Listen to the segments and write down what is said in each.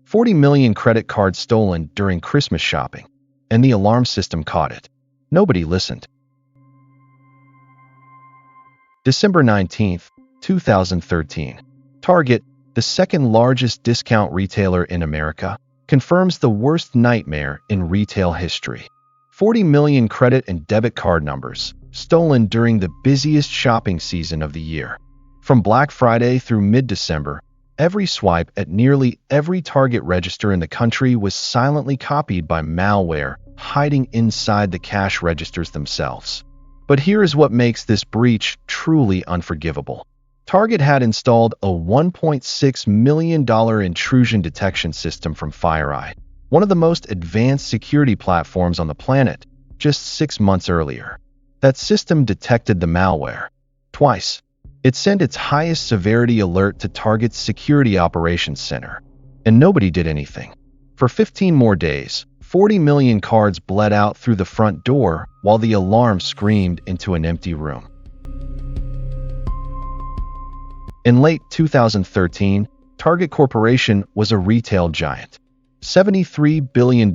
40 million credit cards stolen during Christmas shopping, and the alarm system caught it. Nobody listened. December 19, 2013. Target, the second largest discount retailer in America, confirms the worst nightmare in retail history. 40 million credit and debit card numbers stolen during the busiest shopping season of the year. From Black Friday through mid-December, every swipe at nearly every Target register in the country was silently copied by malware hiding inside the cash registers themselves. But here is what makes this breach truly unforgivable. Target had installed a $1.6 million intrusion detection system from FireEye, one of the most advanced security platforms on the planet, just 6 months earlier. That system detected the malware twice. It sent its highest severity alert to Target's Security Operations Center, and nobody did anything. For 15 more days, 40 million cards bled out through the front door while the alarm screamed into an empty room. In late 2013, Target Corporation was a retail giant. $73 billion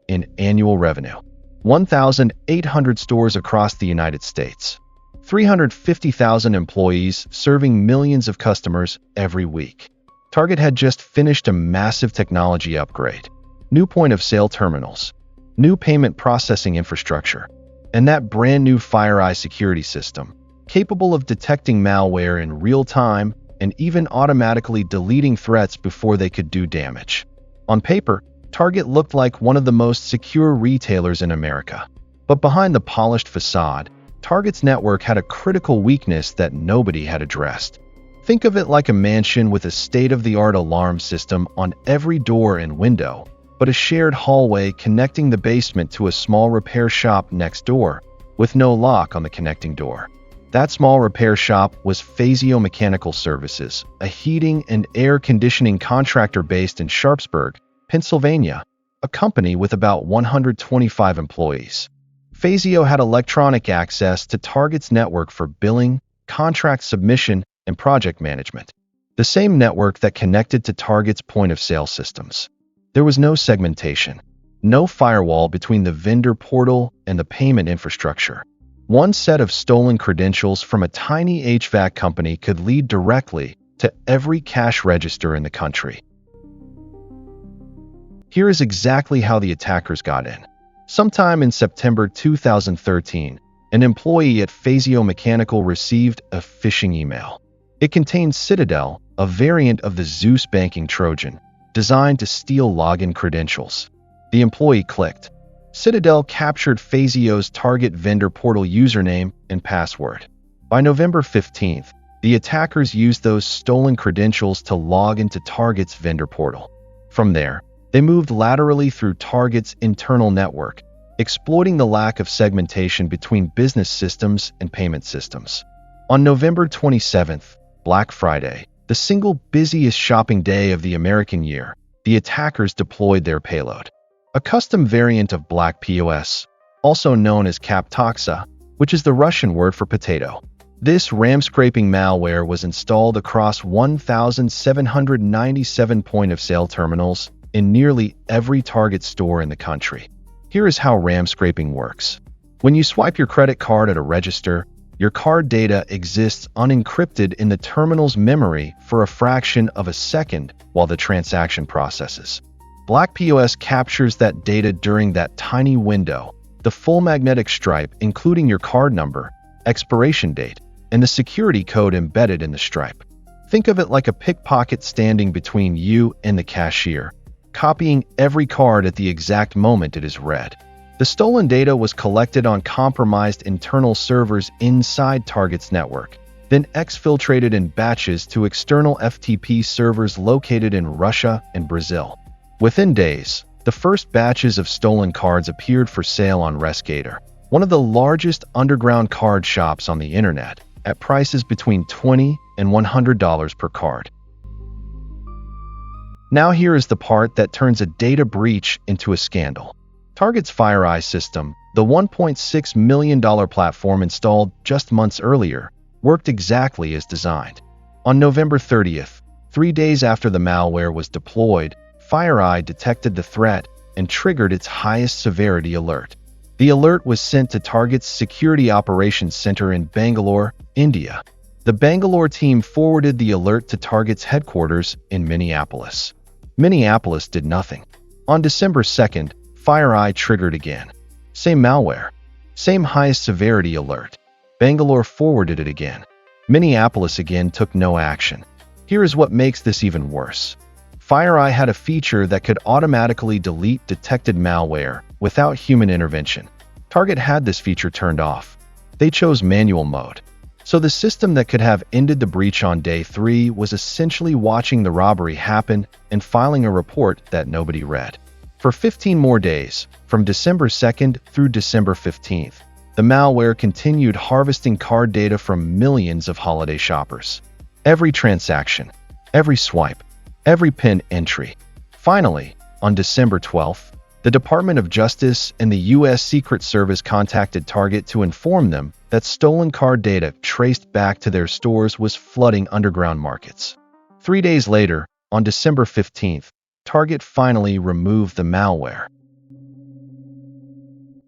in annual revenue, 1,800 stores across the United States, 350,000 employees serving millions of customers every week. Target had just finished a massive technology upgrade. New point-of-sale terminals, new payment processing infrastructure, and that brand-new FireEye security system, capable of detecting malware in real time and even automatically deleting threats before they could do damage. On paper, Target looked like one of the most secure retailers in America. But behind the polished facade, Target's network had a critical weakness that nobody had addressed. Think of it like a mansion with a state-of-the-art alarm system on every door and window, but a shared hallway connecting the basement to a small repair shop next door, with no lock on the connecting door. That small repair shop was Phasio Mechanical Services, a heating and air conditioning contractor based in Sharpsburg, Pennsylvania, a company with about 125 employees. Phasio had electronic access to Target's network for billing, contract submission, and project management, the same network that connected to Target's point-of-sale systems. There was no segmentation, no firewall between the vendor portal and the payment infrastructure. One set of stolen credentials from a tiny HVAC company could lead directly to every cash register in the country. Here is exactly how the attackers got in. Sometime in September 2013, an employee at Phasio Mechanical received a phishing email. It contained Citadel, a variant of the Zeus banking Trojan, designed to steal login credentials. The employee clicked. Citadel captured Phasio's Target vendor portal username and password. By November 15th, the attackers used those stolen credentials to log into Target's vendor portal. From there, they moved laterally through Target's internal network, exploiting the lack of segmentation between business systems and payment systems. On November 27th, Black Friday, the single busiest shopping day of the American year, the attackers deployed their payload. A custom variant of Black POS, also known as Kaptoxa, which is the Russian word for potato. This RAM-scraping malware was installed across 1,797 point-of-sale terminals in nearly every Target store in the country. Here is how RAM scraping works. When you swipe your credit card at a register, your card data exists unencrypted in the terminal's memory for a fraction of a second while the transaction processes. Black POS captures that data during that tiny window, the full magnetic stripe including your card number, expiration date, and the security code embedded in the stripe. Think of it like a pickpocket standing between you and the cashier, copying every card at the exact moment it is read. The stolen data was collected on compromised internal servers inside Target's network, then exfiltrated in batches to external FTP servers located in Russia and Brazil. Within days, the first batches of stolen cards appeared for sale on Rescator, one of the largest underground card shops on the internet, at prices between $20 and $100 per card. Now here is the part that turns a data breach into a scandal. Target's FireEye system, the $1.6 million platform installed just months earlier, worked exactly as designed. On November 30th, 3 days after the malware was deployed, FireEye detected the threat and triggered its highest-severity alert. The alert was sent to Target's Security Operations Center in Bangalore, India. The Bangalore team forwarded the alert to Target's headquarters in Minneapolis. Minneapolis did nothing. On December 2nd, FireEye triggered again. Same malware. Same highest-severity alert. Bangalore forwarded it again. Minneapolis again took no action. Here is what makes this even worse. FireEye had a feature that could automatically delete detected malware without human intervention. Target had this feature turned off. They chose manual mode. So the system that could have ended the breach on day 3 was essentially watching the robbery happen and filing a report that nobody read. For 15 more days, from December 2nd through December 15th, the malware continued harvesting card data from millions of holiday shoppers. Every transaction, every swipe, every PIN entry. Finally, on December 12th, the Department of Justice and the U.S. Secret Service contacted Target to inform them that stolen card data traced back to their stores was flooding underground markets. 3 days later, on December 15th, Target finally removed the malware.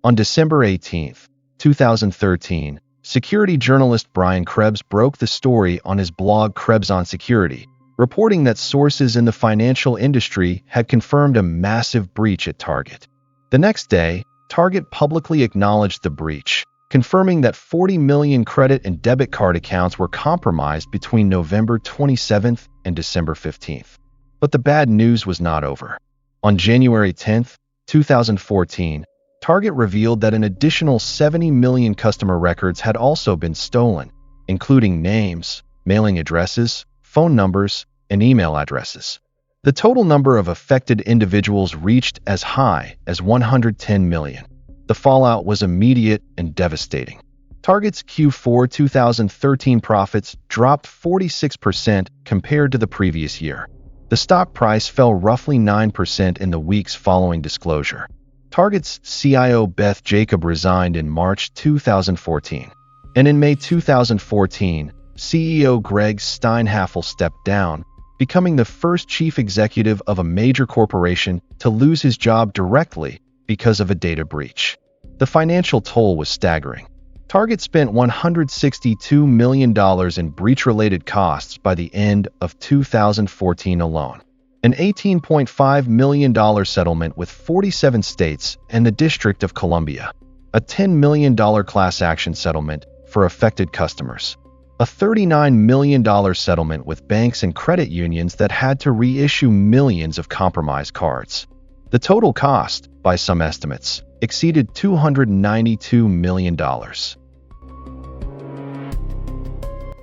On December 18th, 2013, security journalist Brian Krebs broke the story on his blog Krebs on Security, reporting that sources in the financial industry had confirmed a massive breach at Target. The next day, Target publicly acknowledged the breach, confirming that 40 million credit and debit card accounts were compromised between November 27th and December 15th. But the bad news was not over. On January 10th, 2014, Target revealed that an additional 70 million customer records had also been stolen, including names, mailing addresses, phone numbers, and email addresses. The total number of affected individuals reached as high as 110 million. The fallout was immediate and devastating. Target's Q4 2013 profits dropped 46% compared to the previous year. The stock price fell roughly 9% in the weeks following disclosure. Target's CIO Beth Jacob resigned in March 2014. And in May 2014, CEO Greg Steinhafel stepped down, becoming the first chief executive of a major corporation to lose his job directly because of a data breach. The financial toll was staggering. Target spent $162 million in breach-related costs by the end of 2014 alone. An $18.5 million settlement with 47 states and the District of Columbia. A $10 million class action settlement for affected customers. A $39 million settlement with banks and credit unions that had to reissue millions of compromised cards. The total cost, by some estimates, exceeded $292 million.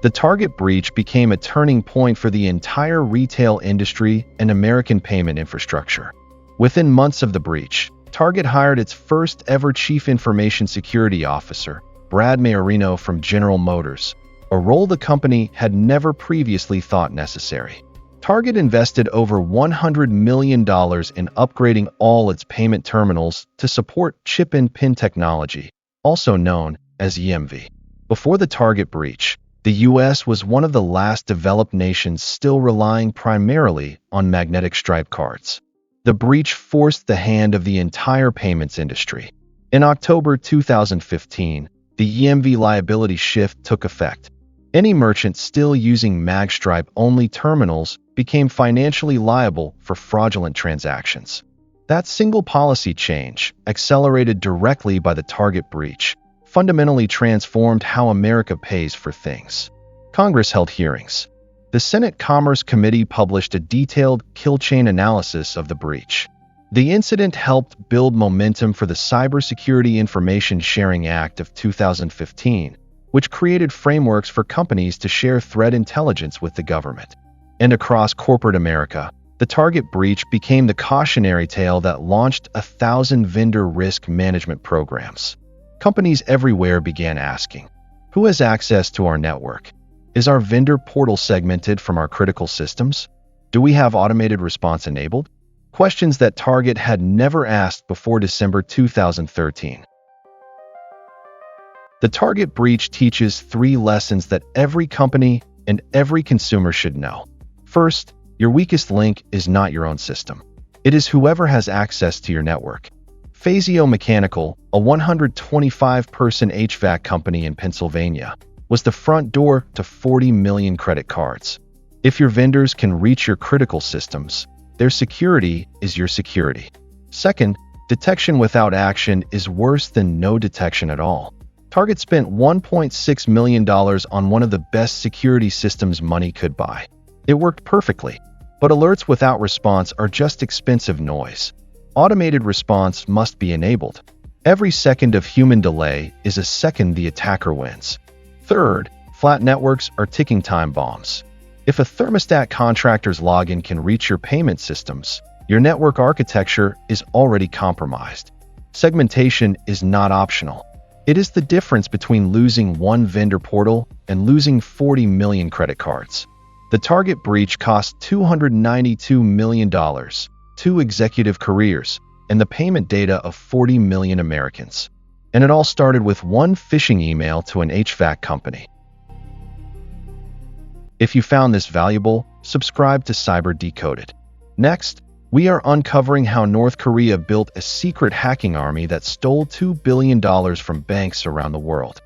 The Target breach became a turning point for the entire retail industry and American payment infrastructure. Within months of the breach, Target hired its first ever Chief Information Security Officer, Brad Maiorino from General Motors, a role the company had never previously thought necessary. Target invested over $100 million in upgrading all its payment terminals to support chip-and-pin technology, also known as EMV. Before the Target breach, the U.S. was one of the last developed nations still relying primarily on magnetic stripe cards. The breach forced the hand of the entire payments industry. In October 2015, the EMV liability shift took effect. Any merchant still using magstripe-only terminals became financially liable for fraudulent transactions. That single policy change, accelerated directly by the Target breach, fundamentally transformed how America pays for things. Congress held hearings. The Senate Commerce Committee published a detailed kill chain analysis of the breach. The incident helped build momentum for the Cybersecurity Information Sharing Act of 2015, which created frameworks for companies to share threat intelligence with the government. And across corporate America, the Target breach became the cautionary tale that launched 1,000 vendor risk management programs. Companies everywhere began asking, who has access to our network? Is our vendor portal segmented from our critical systems? Do we have automated response enabled? Questions that Target had never asked before December 2013. The Target breach teaches 3 lessons that every company and every consumer should know. First, your weakest link is not your own system. It is whoever has access to your network. Phasio Mechanical, a 125-person HVAC company in Pennsylvania, was the front door to 40 million credit cards. If your vendors can reach your critical systems, their security is your security. Second, detection without action is worse than no detection at all. Target spent $1.6 million on one of the best security systems money could buy. It worked perfectly, but alerts without response are just expensive noise. Automated response must be enabled. Every second of human delay is a second the attacker wins. Third, flat networks are ticking time bombs. If a thermostat contractor's login can reach your payment systems, your network architecture is already compromised. Segmentation is not optional. It is the difference between losing one vendor portal and losing 40 million credit cards. The Target breach cost $292 million, 2 executive careers, and the payment data of 40 million Americans. And it all started with one phishing email to an HVAC company. If you found this valuable, subscribe to Cyber Decoded. Next, we are uncovering how North Korea built a secret hacking army that stole $2 billion from banks around the world.